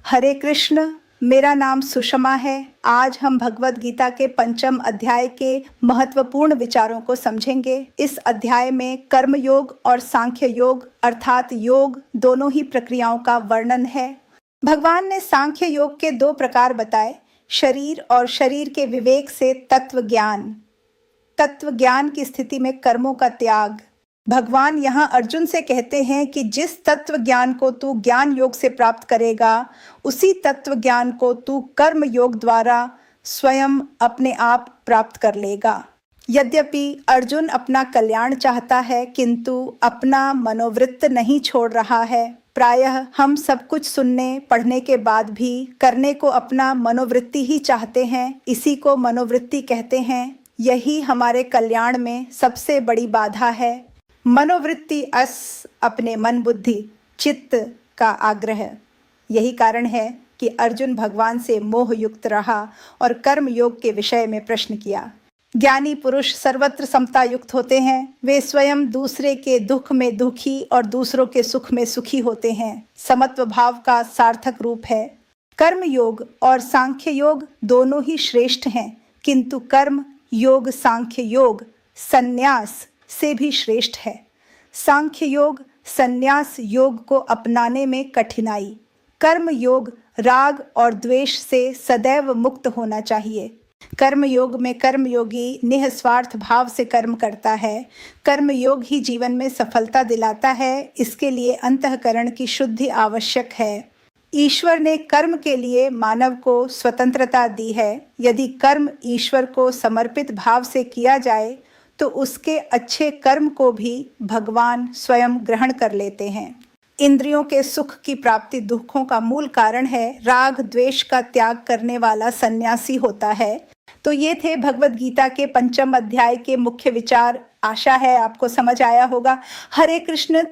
हरे कृष्ण। मेरा नाम सुषमा है। आज हम भगवद गीता के 5वें अध्याय के महत्वपूर्ण विचारों को समझेंगे। इस अध्याय में कर्म योग और सांख्य योग अर्थात योग दोनों ही प्रक्रियाओं का वर्णन है। भगवान ने सांख्य योग के 2 प्रकार बताए, शरीर और शरीर के विवेक से तत्व ज्ञान। तत्व ज्ञान की स्थिति में कर्मों का त्याग। भगवान यहाँ अर्जुन से कहते हैं कि जिस तत्व ज्ञान को तू ज्ञान योग से प्राप्त करेगा, उसी तत्व ज्ञान को तू कर्म योग द्वारा स्वयं अपने आप प्राप्त कर लेगा। यद्यपि अर्जुन अपना कल्याण चाहता है, किंतु अपना मनोवृत्त नहीं छोड़ रहा है। प्रायः हम सब कुछ सुनने पढ़ने के बाद भी करने को अपना मनोवृत्ति ही चाहते हैं। इसी को मनोवृत्ति कहते हैं। यही हमारे कल्याण में सबसे बड़ी बाधा है। मनोवृत्ति अपने मन बुद्धि चित्त का आग्रह। यही कारण है कि अर्जुन भगवान से मोह युक्त रहा और कर्म योग के विषय में प्रश्न किया। ज्ञानी पुरुष सर्वत्र समता युक्त होते हैं। वे स्वयं दूसरे के दुख में दुखी और दूसरों के सुख में सुखी होते हैं। समत्व भाव का सार्थक रूप है। कर्म योग और सांख्य योग दोनों ही श्रेष्ठ हैं, किंतु कर्म योग सांख्य योग संन्यास से भी श्रेष्ठ है। सांख्य योग संन्यास योग को अपनाने में कठिनाई। कर्म योग राग और द्वेष से सदैव मुक्त होना चाहिए। कर्म योग में कर्मयोगी निस्वार्थ भाव से कर्म करता है। कर्म योग ही जीवन में सफलता दिलाता है। इसके लिए अंतःकरण की शुद्धि आवश्यक है। ईश्वर ने कर्म के लिए मानव को स्वतंत्रता दी है। यदि कर्म ईश्वर को समर्पित भाव से किया जाए तो उसके अच्छे कर्म को भी भगवान स्वयं ग्रहण कर लेते हैं। इंद्रियों के सुख की प्राप्ति दुखों का मूल कारण है। राग द्वेष का त्याग करने वाला सन्यासी होता है। तो ये थे भगवद गीता के 5वें अध्याय के मुख्य विचार। आशा है आपको समझ आया होगा। हरे कृष्ण।